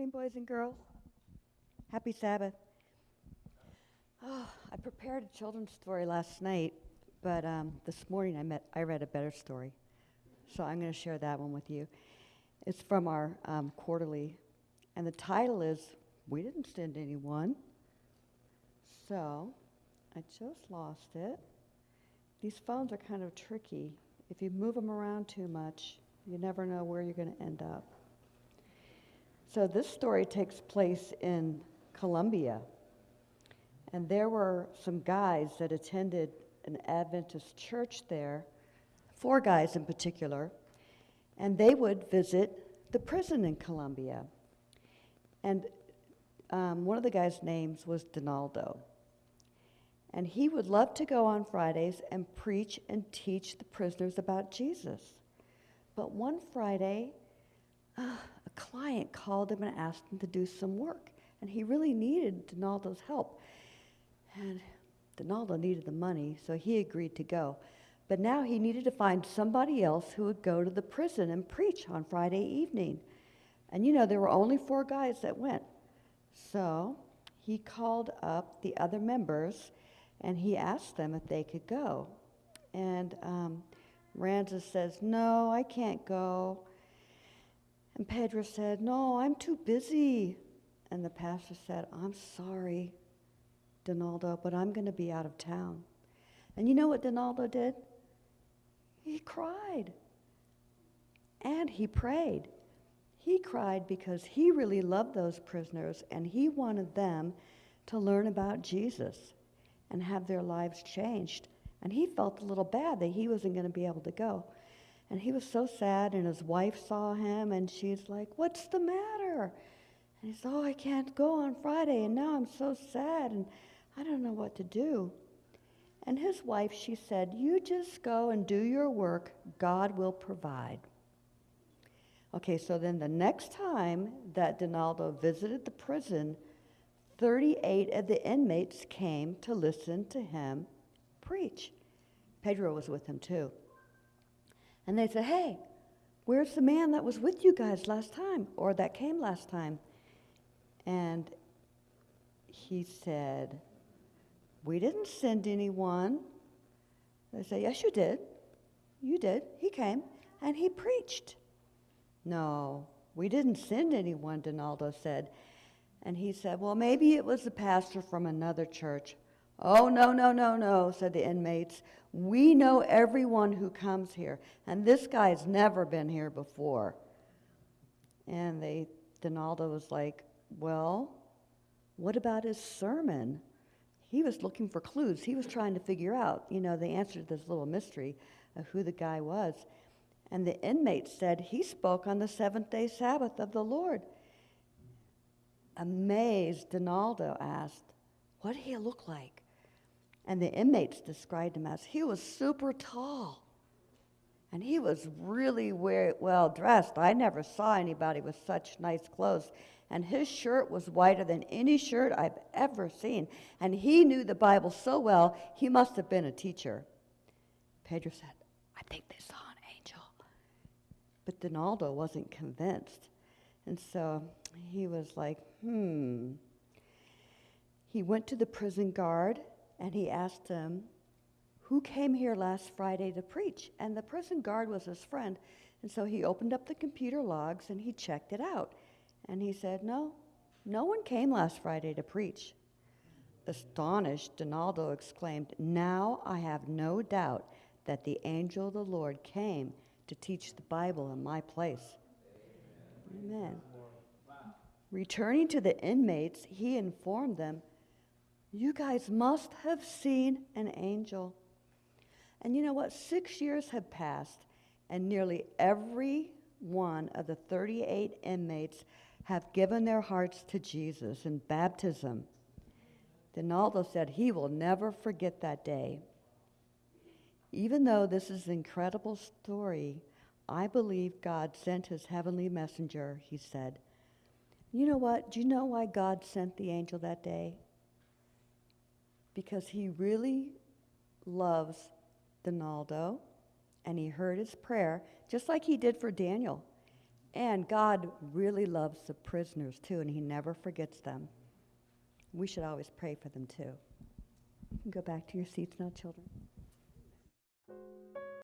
morning, boys and girls. Happy Sabbath. Oh, I prepared a children's story last night, but this morning I read a better story. So I'm going to share that one with you. It's from our quarterly, and the title is, We Didn't Send Anyone. So I just lost it. These phones are kind of tricky. If you move them around too much, you never know where you're going to end up. So this story takes place in Colombia. And there were some guys that attended an Adventist church there, 4 guys in particular, and they would visit the prison in Colombia. And one of the guys' names was Donaldo. And he would love to go on Fridays and preach and teach the prisoners about Jesus. But one Friday, a client called him and asked him to do some work. And he really needed Donaldo's help. And Donaldo needed the money, so he agreed to go. But now he needed to find somebody else who would go to the prison and preach on Friday evening. And you know, there were only 4 guys that went. So he called up the other members, and he asked them if they could go. And Ranza says, "No, I can't go." And Pedro said, "No, I'm too busy." And the pastor said, "I'm sorry, Donaldo, but I'm going to be out of town." And you know what Donaldo did? He cried. And he prayed. He cried because he really loved those prisoners, and he wanted them to learn about Jesus and have their lives changed. And he felt a little bad that he wasn't going to be able to go. And he was so sad, and his wife saw him, and she's like, "What's the matter?" And he said, "Oh, I can't go on Friday, and now I'm so sad, and I don't know what to do." And his wife, she said, "You just go and do your work. God will provide." Okay, so then the next time that Donaldo visited the prison, 38 of the inmates came to listen to him preach. Pedro was with him too. And they said, "Hey, where's the man that was with you guys last time, or that came last time?" And he said, "We didn't send anyone." They said, "Yes, you did. You did. He came, and he preached." "No, we didn't send anyone," Donaldo said. And he said, "Well, maybe it was the pastor from another church." "Oh, no, said the inmates. "We know everyone who comes here, and this guy's never been here before." And Donaldo was like, "Well, what about his sermon?" He was looking for clues. He was trying to figure out, the answer to this little mystery of who the guy was. And the inmates said, "He spoke on the 7th-day Sabbath of the Lord." Amazed, Donaldo asked, "What did he look like?" And the inmates described him as, he was super tall. And he was really well dressed. I never saw anybody with such nice clothes. And his shirt was whiter than any shirt I've ever seen. And he knew the Bible so well, he must have been a teacher. Pedro said, "I think they saw an angel." But Donaldo wasn't convinced. And so he was like, He went to the prison guard, and he asked him, "Who came here last Friday to preach?" And the prison guard was his friend. And so he opened up the computer logs, and he checked it out. And he said, no one came last Friday to preach." Astonished, Donaldo exclaimed, "Now I have no doubt that the angel of the Lord came to teach the Bible in my place." Amen. Returning to the inmates, he informed them, "You guys must have seen an angel." And you know what? 6 years have passed, and nearly every one of the 38 inmates have given their hearts to Jesus in baptism. Donaldo said he will never forget that day. Even though this is an incredible story, I believe God sent his heavenly messenger, he said. You know what? Do you know why God sent the angel that day? Because he really loves Donaldo, and he heard his prayer, just like he did for Daniel. And God really loves the prisoners too, and he never forgets them. We should always pray for them too. You can go back to your seats now, children.